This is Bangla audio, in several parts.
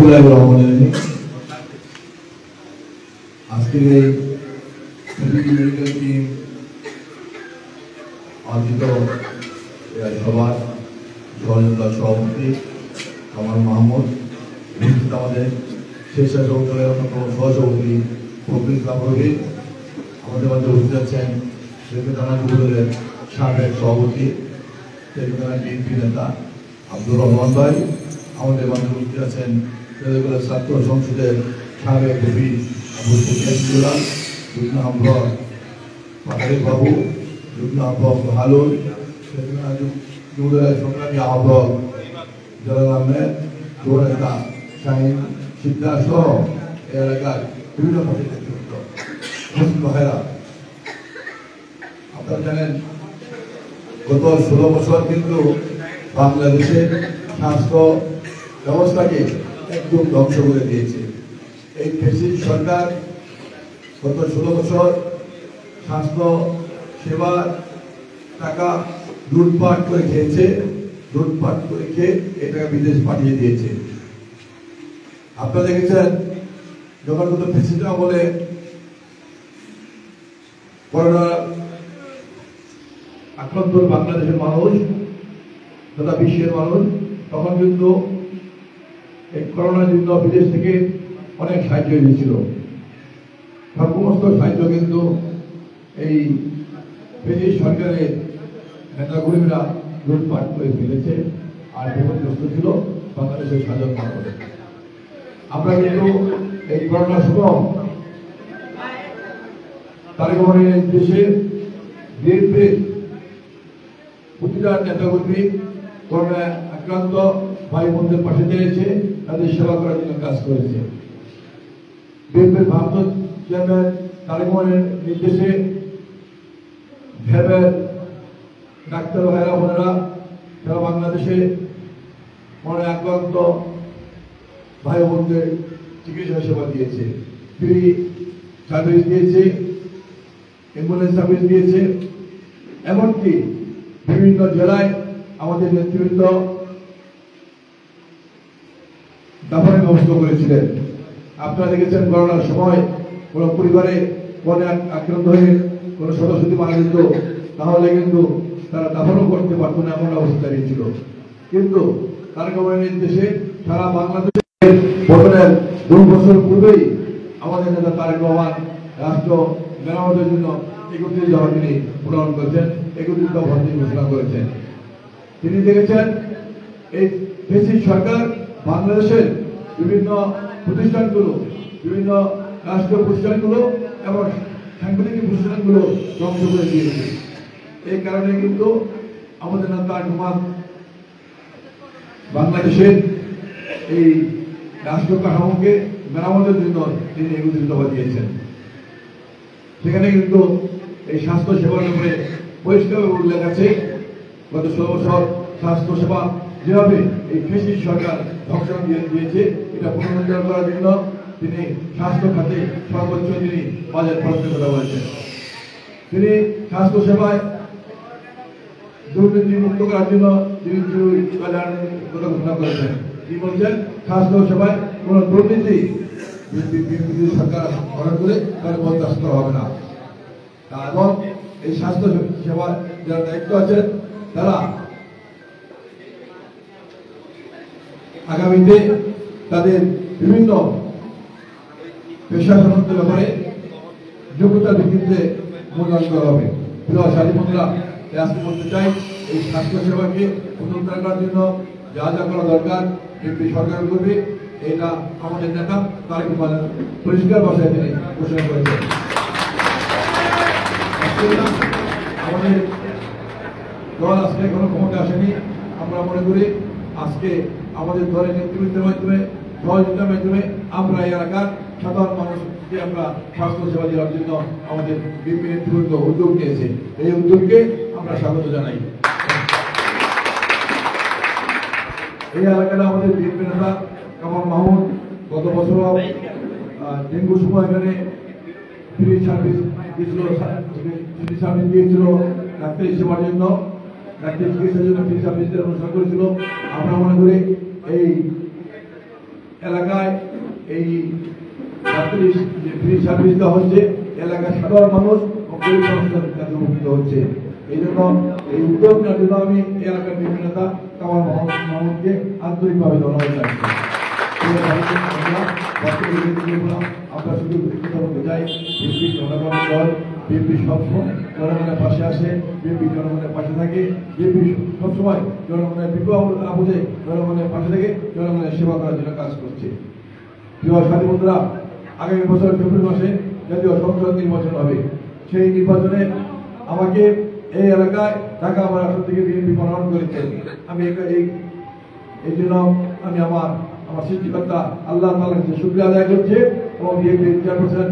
আজকের এই মেডিকেল টিম আয়োজিত সভার সহযোগিতার সভাপতি কামাল মাহমুদ, আমাদের স্বেচ্ছাসেবক দলের অন্যতম সহসভাপতি ফখরুল ইসলাম রবিন, আমাদের মাঝে উপস্থিত আছেন থানা যুবদলের সাবেক সভাপতি তেলেঙ্গানা বিএনপি নেতা আব্দুর রহমান ভাই, আমাদের মাঝে উপস্থিত আছেন তেলেঙ্গানা ছাত্র সংসদের সাবেক এমপি আবু সুফিয়ান, যুগ্ম আহ্বায়ক পাহাড়ি বাবু, যুগ্ম আহ্বায়ক হালুল, তেলেঙ্গানা যুবদলের সংগ্রামী আহ্বায়ক জালাল আহমেদ, যুব নেতা শাহিন সিদ্ধার সহ এলাকার বিভিন্ন পার্টির নেতৃত্ব ভাইরা। আপনারা জানেন গত 16 বছর কিন্তু বাংলাদেশের স্বাস্থ্য ব্যবস্থাকে একদম ধ্বংস করে দিয়েছে। এই ফ্যাসিস্ট সরকার গত 16 বছর স্বাস্থ্য সেবার টাকা লুটপাট করে খেয়েছে, লুটপাট করে খেয়ে এটাকে বিদেশ পাঠিয়ে দিয়েছে। আপনারা দেখেছেন যখন গত ফ্যাসিস্ট আমলে করোনা আক্রান্ত বাংলাদেশের মানুষ তথা বিশ্বের মানুষ, তখন কিন্তু এই করোনার জন্য বিদেশ থেকে অনেক সাহায্য দিয়েছিল। সমস্ত সাহায্য কিন্তু এই ব্রিটিশ সরকারের নেতাকর্মীরা লুটপাট করে ফেলেছে আর বিপদগ্রস্ত ছিল বাংলাদেশের সাধারণ মানুষ। আমরা কিন্তু এই করোনার সময় তারেক রহমানের দেশে বিএনপির প্রতিটা নেতাকর্মী করোনা আক্রান্ত ভাই বোনদের পাশে দাঁড়িয়েছে, তাদের সেবা করার জন্য কাজ করেছে। বিএনপির ভারপ্রাপ্ত চেয়ারম্যান তারেক রহমানের নির্দেশে ভেবের ডাক্তার ভাইরা বোনেরা সারা বাংলাদেশে করোনা আক্রান্ত ভাই বোনদের চিকিৎসা সেবা দিয়েছে, ফ্রি সার্ভিস দিয়েছে, অ্যাম্বুলেন্স সার্ভিস দিয়েছে। এমনকি বিভিন্ন জেলায় আমাদের নেতৃবৃন্দ দাফনের ব্যবস্থা করেছিলেন। আপনারা দেখেছেন করোনার সময় কোন পরিবারে কোনো আক্রান্ত হয়ে কোনো সদস্য যদি মারা যেত তাহলে কিন্তু তারা দাফনও করতে পারত না, এমন অবস্থা দাঁড়িয়েছিল। কিন্তু তারেক রহমানের নির্দেশে সারা বাংলাদেশের গঠনের 2 বছর পূর্বেই আমাদের নেতা তারেক রহমান রাষ্ট্র মেরামতের জন্য 31 দফা তিনি প্রণয়ন করেছেন, 31 দফা তিনি ঘোষণা করেছেন। তিনি দেখেছেন এই ফ্যাসিস্ট সরকার বাংলাদেশের বিভিন্ন প্রতিষ্ঠানগুলো, বিভিন্ন রাষ্ট্রীয় প্রতিষ্ঠানগুলো এবং সাংবিধানিক প্রতিষ্ঠানগুলো ধ্বংস করে দিয়েছে। এই কারণে কিন্তু আমাদের নেতা তারেক রহমান বাংলাদেশের এই রাষ্ট্র কাঠামোকে মেরামতের জন্য তিনি 31 দফা দিয়েছেন। সেখানে কিন্তু এই স্বাস্থ্য সেবার উপরে পরিষ্কার উল্লেখ আছে গত 16 বছর স্বাস্থ্য সেবা যেভাবে এই ফ্যাসিস্ট সরকার ধ্বংস দিয়েছে, এটা পুনরুদ্ধার করার জন্য তিনি স্বাস্থ্য খাতে সর্বোচ্চ তিনি বাজেট খরচের কথা বলেছেন। তিনি স্বাস্থ্য সেবায় দুর্নীতি মুক্ত করার জন্য তিনি কথা ঘোষণা করেছেন। তিনি বলছেন স্বাস্থ্য সেবায় কোন দুর্নীতি সরকার গ্রহণ করে তার বরদাস্ত করা হবে না। এবং এই স্বাস্থ্য সেবা যারা দায়িত্ব আছেন তারা আগামীতে তাদের বিভিন্ন পেশা সমন্বয়ের ব্যাপারে যোগ্যতার ভিত্তিতে মূল্যায়ন করা হবে। প্রিয় সাথী বন্ধুরা, আজকে বলতে চাই এই স্বাস্থ্য সেবাকে পুনরুদ্ধার করার জন্য যা যা করা দরকার বিএনপি সরকার করবে, এটা আমাদের নেতা তারেক রহমান পরিষ্কার ভাষায় তিনি ঘোষণা করেছেন। আমাদের দল আজকে এখনো ক্ষমতা আসেনি, আমরা মনে করি আজকে আমাদের দলের নেতৃত্বের মাধ্যমে সহযোগিতার মাধ্যমে আমরা এই এলাকার সাধারণ মানুষকে আমরা স্বাস্থ্য সেবা দেওয়ার জন্য আমাদের বিএনপি নেতৃত্ব উদ্যোগ নিয়েছে। এই উদ্যোগকে আমরা স্বাগত জানাই। এই এলাকাটা আমাদের বিএনপি নেতা কামাল মাহমুদ গত বছর ডেঙ্গু সময় এখানে ফ্রি সার্ভিস দিয়েছিল, ডাক্তারি সেবার জন্য, ডাক্তারি চিকিৎসার জন্য ফ্রি সার্ভিস অনুষ্ঠান করেছিল। আমরা মনে করি এই এলাকায় এই ফ্রি সার্ভিস দেওয়া হচ্ছে, এলাকার সাধারণ মানুষ ও গরিব মানুষের কাছে উপকৃত হচ্ছে। এই জন্য এই উদ্যোগ নেওয়ার জন্য আমি এই এলাকার বিভিন্ন নেতা কামাল মাহমুদকে আন্তরিকভাবে ধন্যবাদ জানাচ্ছি। আমরা শুধু বলতে চাই, বিএনপি জনগণের দল, বিএনপি সবসময় জনগণের পাশে আসে, বিএনপি জনগণের পাশে থাকে, বিএনপি সবসময় জনগণের বিপদ আপদে জনগণের পাশে থেকে জনগণের সেবা করার জন্য কাজ করছে। প্রিয় সাথী বন্ধুরা, আগামী বছর ফেব্রুয়ারি মাসে জাতীয় সংসদ নির্বাচন হবে। সেই নির্বাচনে আমাকে এই এলাকায় ঢাকা আমার আসন থেকে বিএনপি মনোনয়ন করেছেন। আমি এই জন্য আমি আমার সৃষ্টিকর্তা আল্লাহ তাআলার কাছে শুকরিয়া আদায় করছি এবং বিএনপি চেয়ারপারসন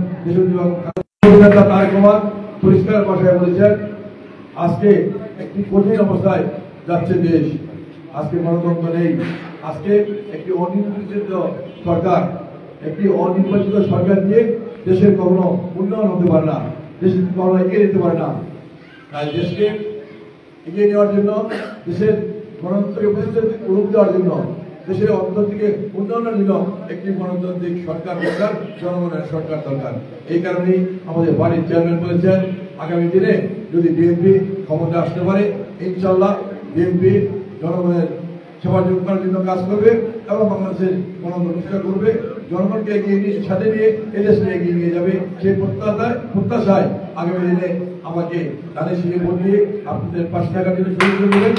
তারেক রহমান পরিষ্কার ভাষায় বলেছেন, আজকে একটি কঠিন অবস্থায় যাচ্ছে দেশ। আজকে গণতন্ত্র নেই, আজকে একটি অনির্বাচিত সরকার দিয়ে দেশের কখনো উন্নয়ন হতে পারে না, দেশের কখনো এগিয়ে যেতে পারে না। তাই দেশকে এগিয়ে নেওয়ার জন্য, দেশের গণতন্ত্রকে রূপ দেওয়ার জন্য, দেশের অর্থনৈতিক উন্নয়নের জন্য একটি গণতান্ত্রিক সরকার দরকার, জনগণের সরকার দরকার। এই কারণেই আমাদের বাড়ির চেয়ারম্যান বলেছেন, আগামী দিনে যদি বিএনপি ক্ষমতা আসতে পারে, ইনশাআল্লাহ বিএনপি জনগণের সেবা করার জন্য কাজ করবে এবং বাংলাদেশের গণতন্ত্র রক্ষা করবে, জনগণকে এগিয়ে সাথে নিয়ে এদেশকে এগিয়ে নিয়ে যাবে। সেই প্রত্যাশায় আগামী দিনে আমাকে তাদের সঙ্গে ভোট দিয়ে আপনাদের পাশে থাকার জন্য সুযোগ করে দেবেন।